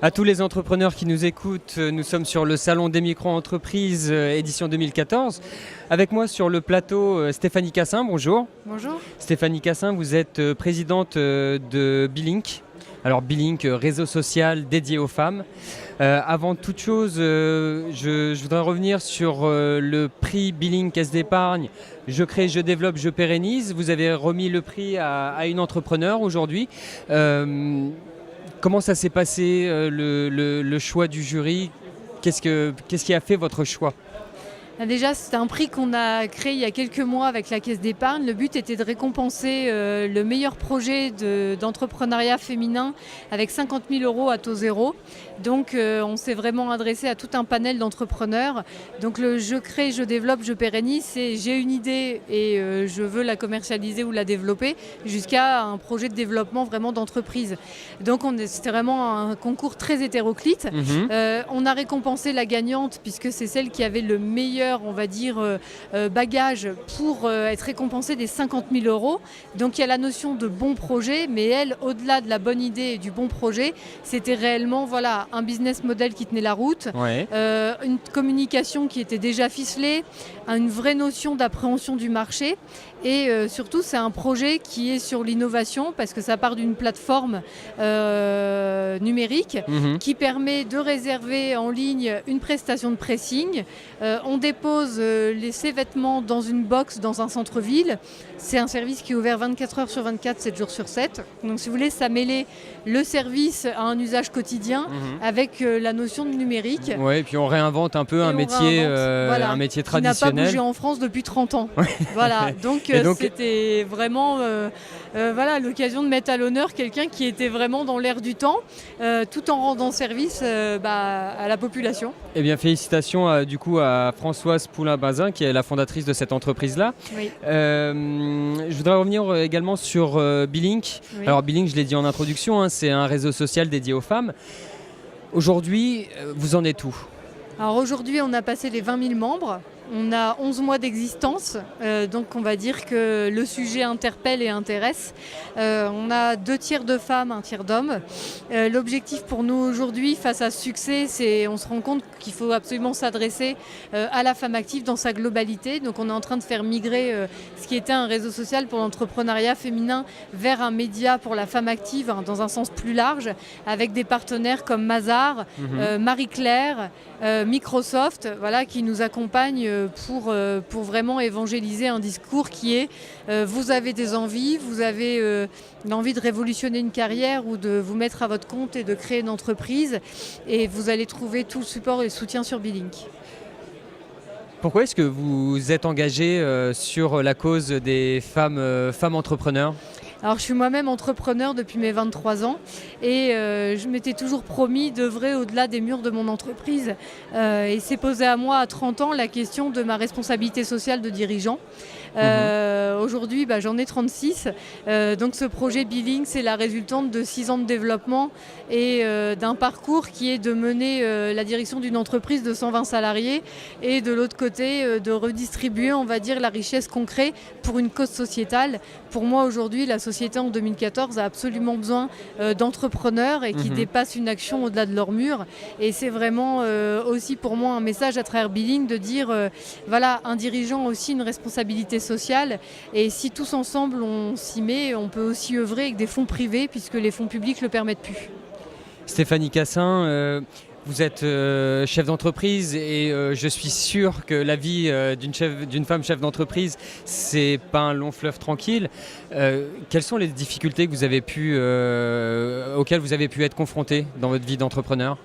À tous les entrepreneurs qui nous écoutent, nous sommes sur le Salon des micro-entreprises édition 2014. Avec moi sur le plateau, Stéphanie Cassin, bonjour. Bonjour. Stéphanie Cassin, vous êtes présidente de Bilink. Alors Bilink, réseau social dédié aux femmes. Avant toute chose, je voudrais revenir sur le prix Bilink Caisse d'épargne. Je crée, je développe, je pérennise. Vous avez remis le prix à une entrepreneur aujourd'hui. Comment ça s'est passé, le choix du jury? Qu'est-ce qui a fait votre choix? Déjà, c'est un prix qu'on a créé il y a quelques mois avec la Caisse d'épargne. Le but était de récompenser le meilleur projet d'entrepreneuriat féminin avec 50 000 € à taux zéro. Donc, on s'est vraiment adressé à tout un panel d'entrepreneurs. Donc, le je crée, je développe, je pérennise, c'est j'ai une idée et je veux la commercialiser ou la développer jusqu'à un projet de développement vraiment d'entreprise. Donc, c'était vraiment un concours très hétéroclite. On a récompensé la gagnante puisque c'est celle qui avait le meilleur, on va dire, bagage pour être récompensée des 50 000 €. Donc il y a la notion de bon projet, mais elle, au-delà de la bonne idée et du bon projet, c'était réellement un business model qui tenait la route, une communication qui était déjà ficelée, une vraie notion d'appréhension du marché. Et surtout, c'est un projet qui est sur l'innovation parce que ça part d'une plateforme numérique qui permet de réserver en ligne une prestation de pressing. On dépose ces vêtements dans une box dans un centre-ville. C'est un service qui est ouvert 24 heures sur 24, 7 jours sur 7. Donc si vous voulez, ça mêlait le service à un usage quotidien avec la notion de numérique. Oui, et puis on réinvente un peu un métier traditionnel. Qui n'a pas bougé en France depuis 30 ans. Voilà, donc c'était vraiment l'occasion de mettre à l'honneur quelqu'un qui était vraiment dans l'air du temps, tout en rendant service à la population. Eh bien, félicitations du coup à Françoise Poulain-Bazin, qui est la fondatrice de cette entreprise-là. Oui. Je voudrais revenir également sur Bilink. Oui. Alors Bilink, je l'ai dit en introduction, c'est un réseau social dédié aux femmes. Aujourd'hui, vous en êtes où? Alors aujourd'hui, on a passé les 20 000 membres. On a 11 mois d'existence, donc on va dire que le sujet interpelle et intéresse. On a 2 tiers de femmes, 1 tiers d'hommes. L'objectif pour nous aujourd'hui, face à ce succès, c'est on se rend compte qu'il faut absolument s'adresser à la femme active dans sa globalité. Donc on est en train de faire migrer ce qui était un réseau social pour l'entrepreneuriat féminin vers un média pour la femme active dans un sens plus large, avec des partenaires comme Mazar, Marie-Claire, Microsoft, qui nous accompagnent pour vraiment évangéliser un discours qui est vous avez des envies, vous avez l'envie de révolutionner une carrière ou de vous mettre à votre compte et de créer une entreprise, et vous allez trouver tout le support et le soutien sur Bilink. Pourquoi est-ce que vous êtes engagé sur la cause des femmes entrepreneurs ? Alors je suis moi-même entrepreneur depuis mes 23 ans et je m'étais toujours promis d'œuvrer au-delà des murs de mon entreprise. Et s'est posé à moi à 30 ans la question de ma responsabilité sociale de dirigeant. Aujourd'hui, j'en ai 36. Donc ce projet Bilink, c'est la résultante de 6 ans de développement et d'un parcours qui est de mener la direction d'une entreprise de 120 salariés et de l'autre côté de redistribuer, on va dire, la richesse qu'on crée pour une cause sociétale. Pour moi aujourd'hui, la société en 2014 a absolument besoin d'entrepreneurs et qui dépassent une action au-delà de leur mur. Et c'est vraiment aussi pour moi un message à travers Bilink de dire un dirigeant a aussi une responsabilité sociale, et si tous ensemble on s'y met, on peut aussi œuvrer avec des fonds privés puisque les fonds publics ne le permettent plus. Stéphanie Cassin, vous êtes chef d'entreprise et je suis sûr que la vie d'une femme chef d'entreprise, c'est pas un long fleuve tranquille. Quelles sont les difficultés que auxquelles vous avez pu être confronté dans votre vie d'entrepreneur ?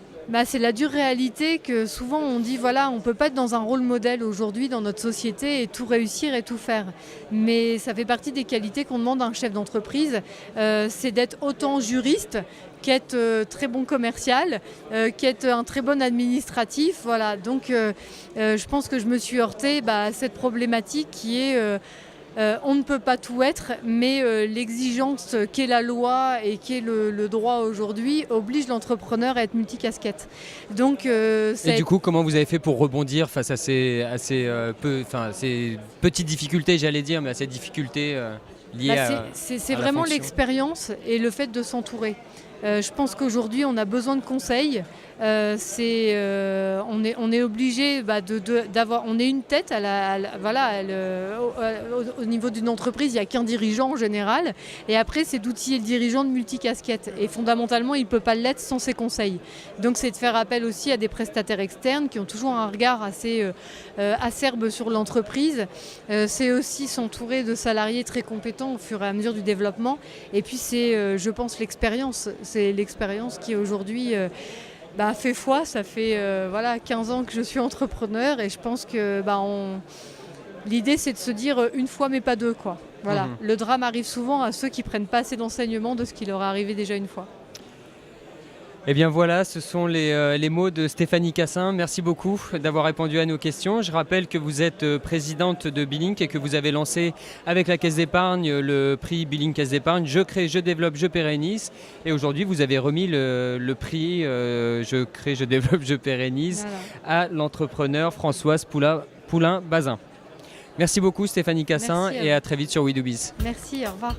C'est la dure réalité que souvent on dit on ne peut pas être dans un rôle modèle aujourd'hui dans notre société et tout réussir et tout faire. Mais ça fait partie des qualités qu'on demande à un chef d'entreprise, c'est d'être autant juriste qu'être très bon commercial, qu'être un très bon administratif. Donc je pense que je me suis heurtée à cette problématique qui est on ne peut pas tout être, mais l'exigence qu'est la loi et qu'est le droit aujourd'hui oblige l'entrepreneur à être multicasquette. Donc, et du coup, comment vous avez fait pour rebondir face à ces petites difficultés, j'allais dire, mais à ces difficultés liées à c'est vraiment l'expérience et le fait de s'entourer. Je pense qu'aujourd'hui, on a besoin de conseils. On est obligé d'avoir. On est une tête au niveau d'une entreprise, il n'y a qu'un dirigeant en général. Et après, c'est d'outiller le dirigeant de multicasquettes. Et fondamentalement, il ne peut pas l'être sans ses conseils. Donc, c'est de faire appel aussi à des prestataires externes qui ont toujours un regard assez acerbe sur l'entreprise. C'est aussi s'entourer de salariés très compétents au fur et à mesure du développement. Et puis, c'est, je pense, l'expérience. C'est l'expérience qui aujourd'hui fait foi. Ça fait 15 ans que je suis entrepreneur et je pense que l'idée c'est de se dire une fois mais pas deux, quoi. Voilà. Le drame arrive souvent à ceux qui prennent pas assez d'enseignements de ce qui leur est arrivé déjà une fois. Eh bien voilà, ce sont les mots de Stéphanie Cassin. Merci beaucoup d'avoir répondu à nos questions. Je rappelle que vous êtes présidente de Billink et que vous avez lancé avec la Caisse d'épargne le prix Billink Caisse d'épargne Je crée, je développe, je pérennise. Et aujourd'hui, vous avez remis le prix Je crée, je développe, je pérennise à l'entrepreneur Françoise Poulain-Bazin. Merci beaucoup Stéphanie Cassin et à très vite sur We Do Biz. Merci, au revoir.